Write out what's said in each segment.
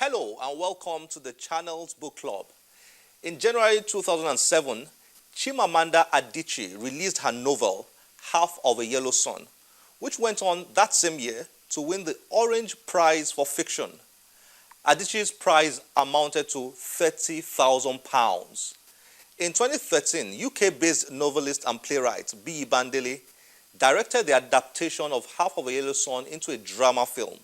Hello and welcome to the channel's book club. In January 2007, Chimamanda Adichie released her novel, Half of a Yellow Sun, which went on that same year to win the Orange Prize for Fiction. Adichie's prize amounted to £30,000. In 2013, UK-based novelist and playwright B.E. Bandele directed the adaptation of Half of a Yellow Sun into a drama film.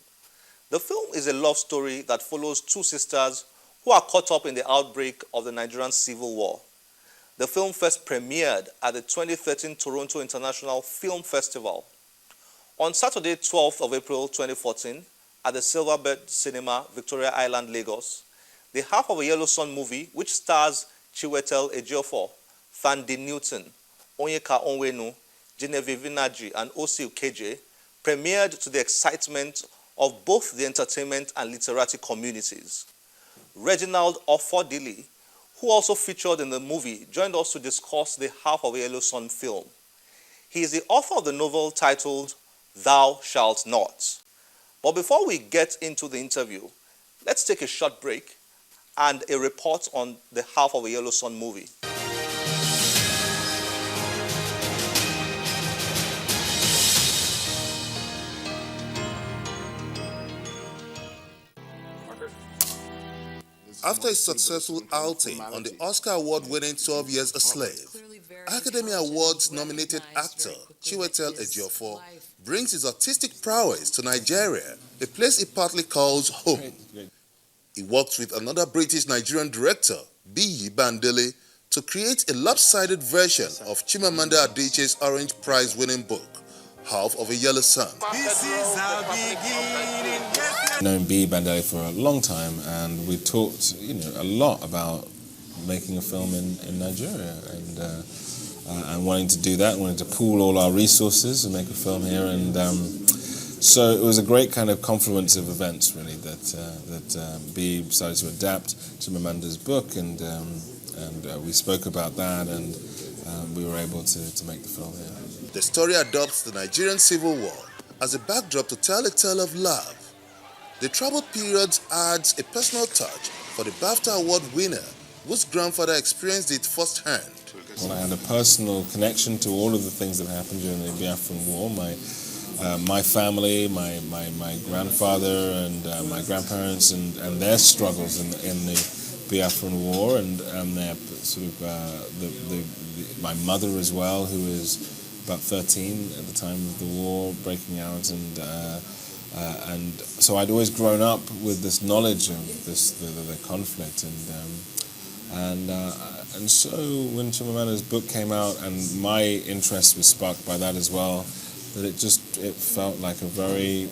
The film is a love story that follows two sisters who are caught up in the outbreak of the Nigerian Civil War. The film first premiered at the 2013 Toronto International Film Festival. On Saturday, 12th of April 2014, at the Silverbird Cinema, Victoria Island, Lagos, the Half of a Yellow Sun movie, which stars Chiwetel Ejiofor, Thandi Newton, Onyeka Onwenu, Genevieve Naji, and Osi Ukeje, premiered to the excitement of both the entertainment and literary communities. Reginald Ofodile, who also featured in the movie, joined us to discuss the Half of a Yellow Sun film. He is the author of the novel titled Thou Shalt Not. But before we get into the interview, let's take a short break and a report on the Half of a Yellow Sun movie. After a successful outing on the Oscar Award-winning 12 Years a Slave, Academy Awards-nominated actor Chiwetel Ejiofor brings his artistic prowess to Nigeria, a place he partly calls home. He worked with another British-Nigerian director, B.E. Bandele, to create a lopsided version of Chimamanda Adichie's Orange Prize-winning book, Half of a Yellow Sun. This is our beginning. I've known B. Bandele for a long time, and we talked, a lot about making a film in Nigeria, and wanting to do that, wanting to pool all our resources and make a film here, and so it was a great kind of confluence of events, really, that B started to adapt Chimamanda's book, and we spoke about that, and we were able to make the film here. The story adopts the Nigerian Civil War as a backdrop to tell a tale of love. The troubled period adds a personal touch for the BAFTA Award winner, whose grandfather experienced it firsthand. Well, I had a personal connection to all of the things that happened during the Biafran War. My family, my grandfather, and my grandparents, and their struggles in the Biafran War, and their sort of my mother as well, who was about 13 at the time of the war breaking out, and so I'd always grown up with this knowledge of the conflict, and so when Chimamanda's book came out, and my interest was sparked by that as well, that it felt like a very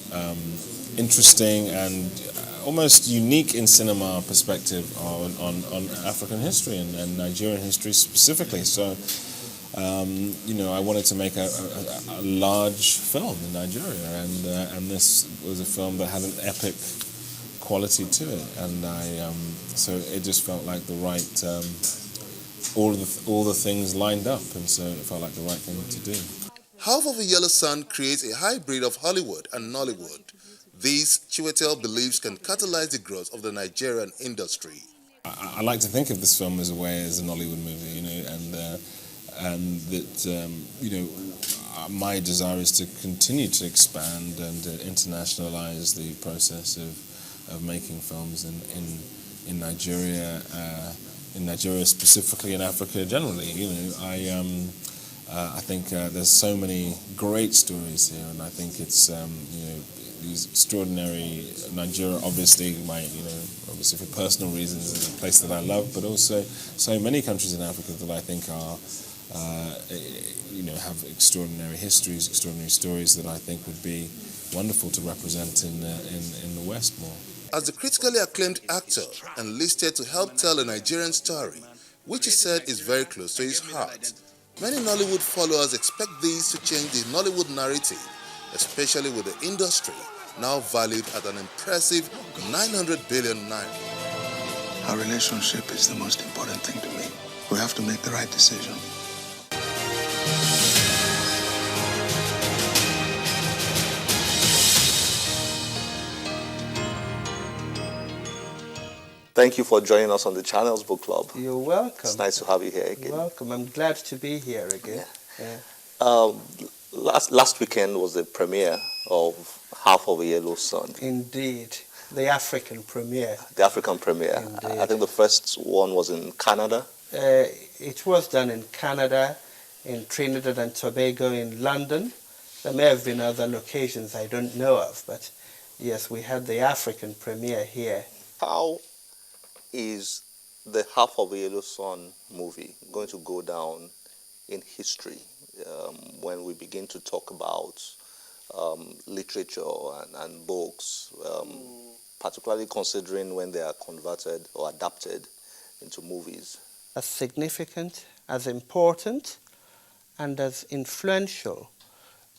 interesting and almost unique in cinema perspective on African history and Nigerian history specifically. So I wanted to make a large film in Nigeria, and this was a film that had an epic quality to it, and so it just felt like the right, all the things lined up, and so it felt like the right thing to do. Half of a Yellow Sun creates a hybrid of Hollywood and Nollywood. These, Chiwetel believes, can catalyze the growth of the Nigerian industry. I like to think of this film as a way as a Nollywood movie, and that my desire is to continue to expand and to internationalize the process of making films in Nigeria, specifically, in Africa generally. I think there's so many great stories here, and I think it's these extraordinary Nigeria, obviously for personal reasons, is a place that I love, but also so many countries in Africa that I think are have extraordinary histories, extraordinary stories that I think would be wonderful to represent in the West more. As the critically acclaimed actor enlisted to help tell a Nigerian story, which he said is very close to his heart, many Nollywood followers expect this to change the Nollywood narrative, especially with the industry now valued at an impressive 900 billion naira. Our relationship is the most important thing to me. We have to make the right decision. Thank you for joining us on the Channels Book Club. You're welcome. It's nice to have you here again. You're welcome. I'm glad to be here again. Yeah. Yeah. Last weekend was the premiere of Half of a Yellow Sun. Indeed. The African premiere. The African premiere. Indeed. I think the first one was in Canada. It was done in Canada, in Trinidad and Tobago, in London. There may have been other locations I don't know of, but yes, we had the African premiere here. How is the Half of a Yellow Sun movie going to go down in history when we begin to talk about literature and books, particularly considering when they are converted or adapted into movies? As significant, as important, and as influential,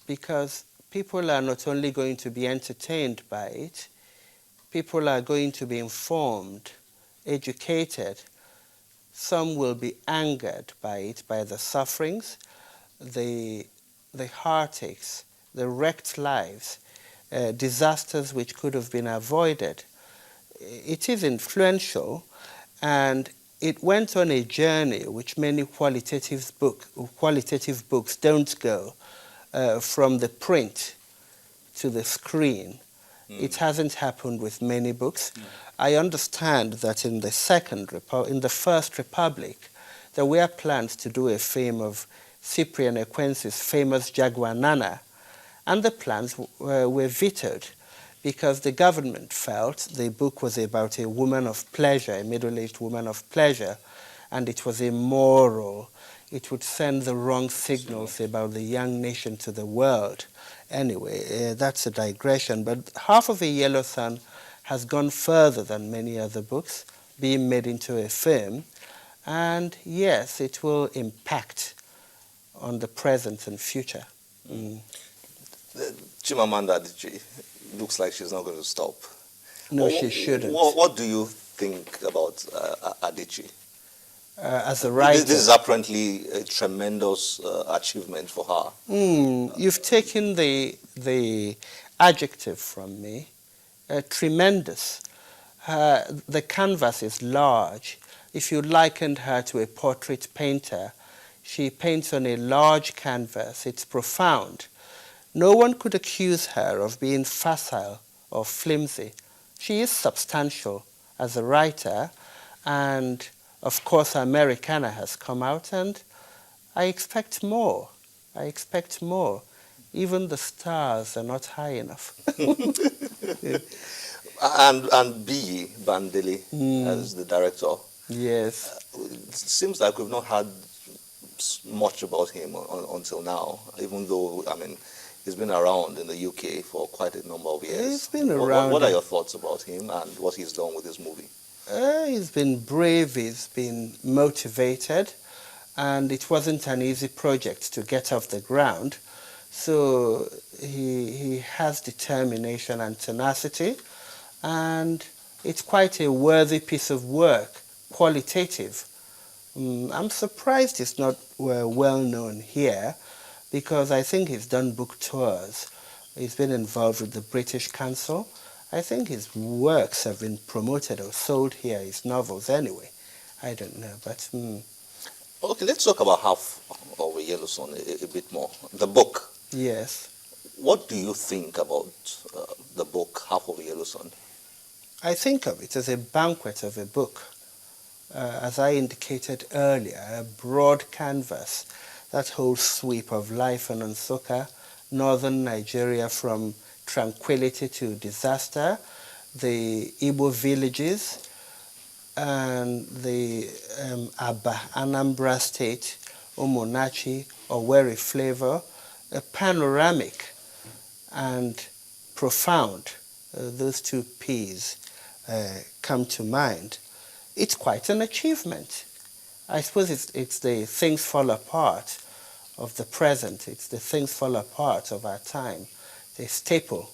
because people are not only going to be entertained by it, people are going to be informed, educated. Some will be angered by it, by the sufferings, the heartaches, the wrecked lives, disasters which could have been avoided. It is influential, and it went on a journey which many qualitative books don't go, from the print to the screen. It hasn't happened with many books. I understand that in the First Republic, there were plans to do a film of Cyprian Ekwensi's famous Jaguar Nana, and the plans were vetoed because the government felt the book was about a woman of pleasure, a middle-aged woman of pleasure, and it was immoral. It would send the wrong signals about the young nation to the world. Anyway, that's a digression, but Half of a Yellow Sun has gone further than many other books, being made into a film, and yes, it will impact on the present and future. Chimamanda Adichie looks like she's not going to stop. No, she shouldn't. What do you think about Adichie? As a writer, this is apparently a tremendous achievement for her. You've taken the adjective from me. Tremendous. The canvas is large. If you likened her to a portrait painter, she paints on a large canvas. It's profound. No one could accuse her of being facile or flimsy. She is substantial as a writer, and of course Americana has come out, and I expect more. I expect more. Even the stars are not high enough. And B. Bandeli as the director. Yes. It seems like we've not had much about him until now, even though, I mean, he's been around in the UK for quite a number of years. He's been around. What are your thoughts about him and what he's done with this movie? He's been brave, he's been motivated, and it wasn't an easy project to get off the ground. So he has determination and tenacity, and it's quite a worthy piece of work, qualitative. I'm surprised it's not well known here, because I think he's done book tours. He's been involved with the British Council. I think his works have been promoted or sold here, his novels anyway. I don't know, but... Okay, let's talk about Half of a Yellow Sun a bit more. The book. Yes. What do you think about the book, Half of a Yellow Sun? I think of it as a banquet of a book. As I indicated earlier, a broad canvas, that whole sweep of life in Nsukka, northern Nigeria from tranquility to disaster, the Igbo villages, and the Aba, Anambra State, Umunachi, Owerri flavor, a panoramic and profound. Those two P's come to mind. It's quite an achievement. I suppose it's the things fall apart of the present. It's the things fall apart of our time. The staple